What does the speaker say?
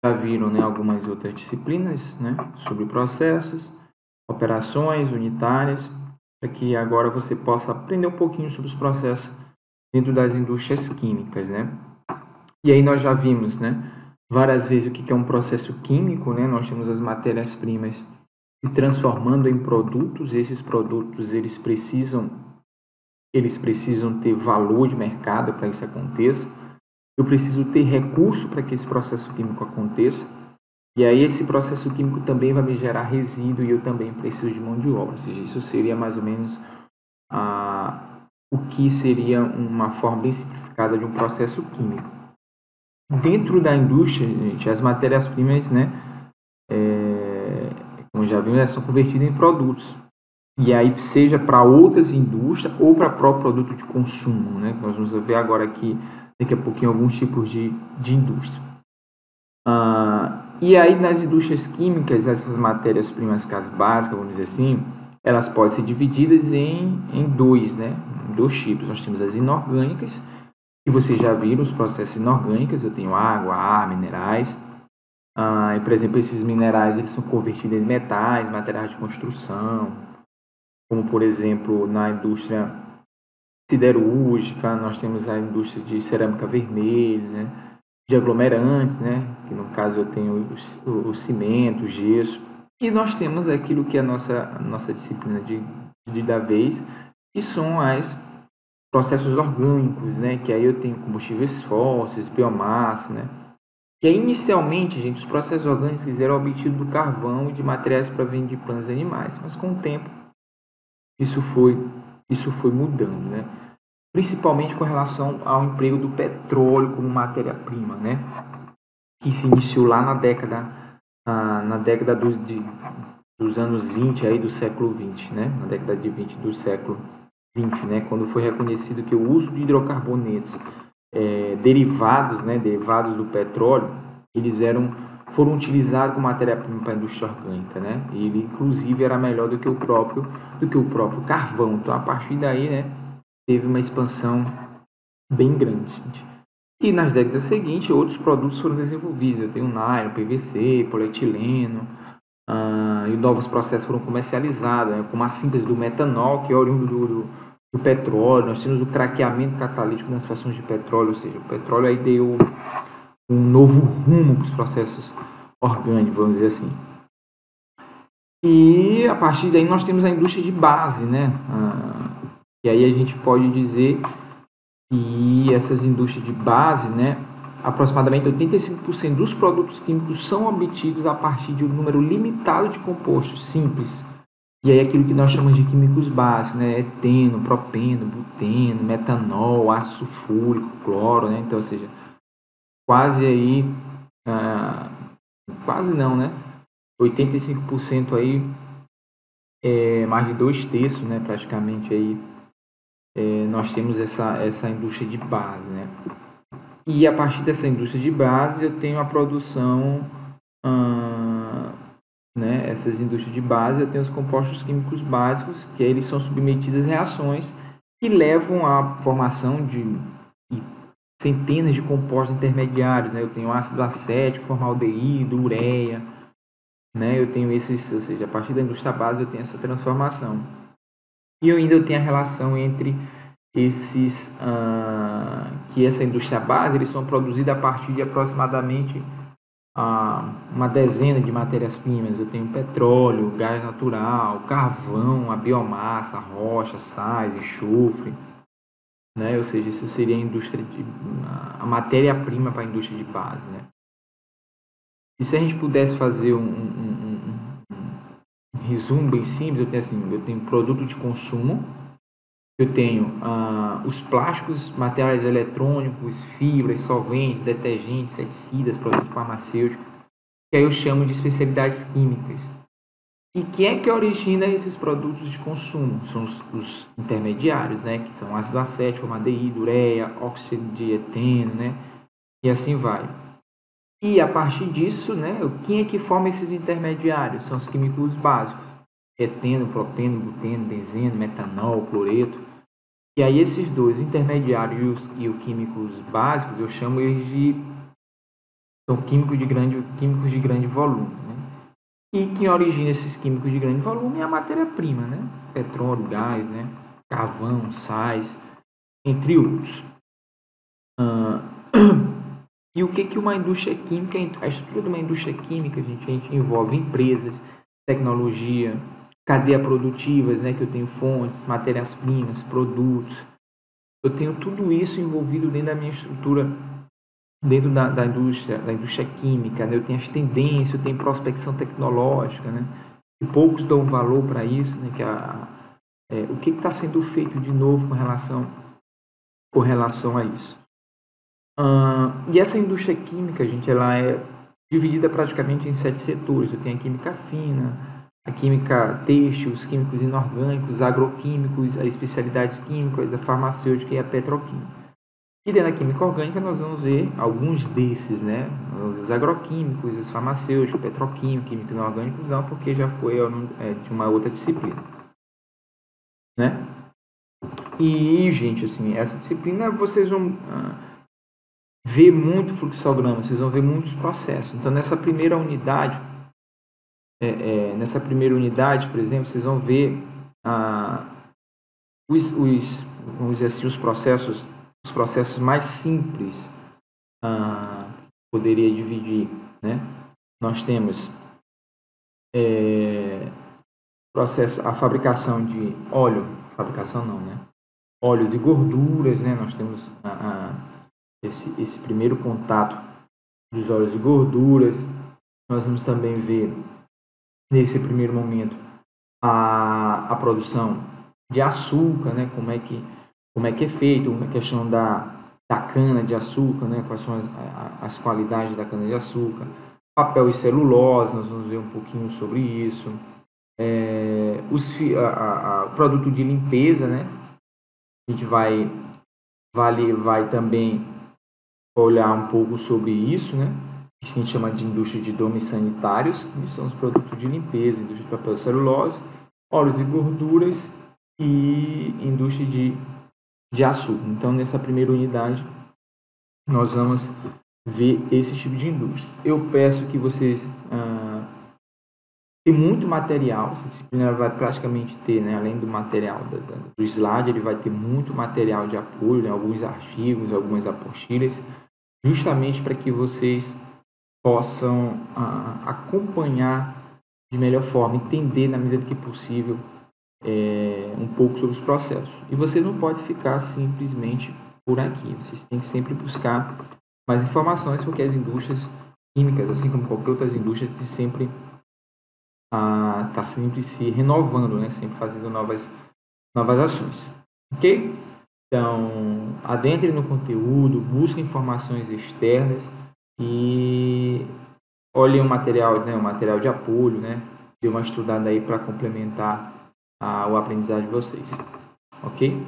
já viram, né, algumas outras disciplinas, né, sobre processos, operações unitárias, para que agora você possa aprender um pouquinho sobre os processos dentro das indústrias químicas, né? E aí nós já vimos, né, várias vezes o que é um processo químico, né? Nós temos as matérias-primas se transformando em produtos, e esses produtos eles precisam ter valor de mercado para que isso aconteça. Eu preciso ter recurso para que esse processo químico aconteça. E aí esse processo químico também vai me gerar resíduo e eu também preciso de mão de obra. Ou seja, isso seria mais ou menos o que seria uma forma bem simplificada de um processo químico. Dentro da indústria, gente, as matérias-primas, né, como já vimos, elas são convertidas em produtos. E aí, seja para outras indústrias ou para próprio produto de consumo, né? Nós vamos ver agora aqui, daqui a pouquinho, alguns tipos de indústria. E aí, nas indústrias químicas, essas matérias-primas básicas, vamos dizer assim, elas podem ser divididas em dois, né? Dois tipos. Nós temos as inorgânicas, que vocês já viram, os processos inorgânicos. Eu tenho água, ar, minerais. E, por exemplo, esses minerais eles são convertidos em metais, materiais de construção, como, por exemplo, na indústria siderúrgica, nós temos a indústria de cerâmica vermelha, né? De aglomerantes, né? Que no caso eu tenho o cimento, o gesso. E nós temos aquilo que é a nossa disciplina da vez, que são os processos orgânicos, né? Que aí eu tenho combustíveis fósseis, biomassa, né? E aí, inicialmente, gente, os processos orgânicos eram obtidos do carvão e de materiais provenientes de plantas e animais, mas com o tempo isso foi mudando, né? Principalmente com relação ao emprego do petróleo como matéria-prima, né? Que se iniciou lá na década dos anos 20 aí do século 20, né? Na década de 20 do século 20, né? Quando foi reconhecido que o uso de hidrocarbonetos derivados do petróleo, eles foram utilizados como matéria-prima para a indústria orgânica, né? E ele inclusive era melhor do que o próprio carvão. Então a partir daí, né, teve uma expansão bem grande, gente. E nas décadas seguintes, outros produtos foram desenvolvidos. Eu tenho nylon, PVC, polietileno, e novos processos foram comercializados, né, como a síntese do metanol, que é oriundo do petróleo. Nós temos o craqueamento catalítico nas frações de petróleo, ou seja, o petróleo aí deu um novo rumo para os processos orgânicos, vamos dizer assim. E a partir daí nós temos a indústria de base, né? E aí a gente pode dizer que essas indústrias de base, né, aproximadamente 85% dos produtos químicos são obtidos a partir de um número limitado de compostos simples. E aí aquilo que nós chamamos de químicos básicos, né, eteno, propeno, buteno, metanol, ácido sulfúrico, cloro, né? Então, ou seja, quase aí, quase não, né? 85% aí, mais de 2/3, né, praticamente aí, nós temos essa indústria de base, né? E a partir dessa indústria de base eu tenho a produção, né? Essas indústrias de base eu tenho os compostos químicos básicos, que eles são submetidos a reações que levam à formação de centenas de compostos intermediários, né? Eu tenho ácido acético, formaldeído, ureia, né? Eu tenho esses, ou seja, a partir da indústria base eu tenho essa transformação. E eu ainda tenho a relação entre esses, que essa indústria base, eles são produzidos a partir de aproximadamente uma dezena de matérias-primas. Eu tenho petróleo, gás natural, carvão, a biomassa, a rocha, sais, enxofre, né? Ou seja, isso seria a matéria-prima para a indústria de base, né? E se a gente pudesse fazer um resumo bem simples, eu tenho produto de consumo, eu tenho os plásticos, materiais eletrônicos, fibras, solventes, detergentes, inseticidas, produtos farmacêuticos, que aí eu chamo de especialidades químicas. E quem é que origina esses produtos de consumo? São os intermediários, né? Que são ácido acético, formaldeído, ureia, óxido de eteno, né? E assim vai. E a partir disso, né, quem é que forma esses intermediários? São os químicos básicos. Eteno, propeno, buteno, benzeno, metanol, cloreto. E aí esses dois, intermediários e os químicos básicos, eu chamo eles de São químicos de grande volume, né? E quem origina esses químicos de grande volume é a matéria-prima, né? Petróleo, gás, né? Carvão, sais, entre outros. E o que uma indústria química, a estrutura de uma indústria química, gente, a gente envolve empresas, tecnologia, cadeia produtivas, né, que eu tenho fontes, matérias-primas, produtos. Eu tenho tudo isso envolvido dentro da minha estrutura, dentro da indústria química, né? Eu tenho as tendências, eu tenho prospecção tecnológica, né? E poucos dão valor para isso, né? O que está sendo feito de novo com relação a isso. E essa indústria química, gente, ela é dividida praticamente em 7 setores. Eu tenho a química fina, a química têxtil, os químicos inorgânicos, agroquímicos, as especialidades químicas, a farmacêutica e a petroquímica. E dentro da química orgânica nós vamos ver alguns desses, né? Os agroquímicos, os farmacêuticos, petroquímica, química inorgânica, não, porque já foi de uma outra disciplina, né? E, gente, assim, essa disciplina vocês vão ver muito fluxograma, vocês vão ver muitos processos. Então, nessa primeira unidade, por exemplo, vocês vão ver vamos dizer assim, os processos mais simples. Poderia dividir, né? Nós temos a fabricação de óleos e gorduras, né? Nós temos esse primeiro contato dos óleos e gorduras. Nós vamos também ver, nesse primeiro momento, a produção de açúcar, né? Como é que é feito, a questão da cana de açúcar, né? Quais são as qualidades da cana de açúcar, papel e celulose, nós vamos ver um pouquinho sobre isso. O produto de limpeza, né? A gente vai também olhar um pouco sobre isso, né? Isso que a gente chama de indústria de domes sanitários, que são os produtos de limpeza, indústria de papel e celulose, óleos e gorduras e indústria de açúcar. Então, nessa primeira unidade, nós vamos ver esse tipo de indústria. Eu peço que vocês tem muito material, essa disciplina vai praticamente ter, né, além do material do slide, ele vai ter muito material de apoio, né, alguns artigos, algumas apostilas, justamente para que vocês possam acompanhar de melhor forma, entender na medida que possível um pouco sobre os processos. E você não pode ficar simplesmente por aqui, vocês têm que sempre buscar mais informações, porque as indústrias químicas, assim como qualquer outras indústrias, tem sempre está sempre se renovando, né? Sempre fazendo novas ações. Ok? Então, adentre no conteúdo, busque informações externas e olhe o material, né? O material de apoio, né? Dê uma estudada aí para complementar o aprendizado de vocês. Ok?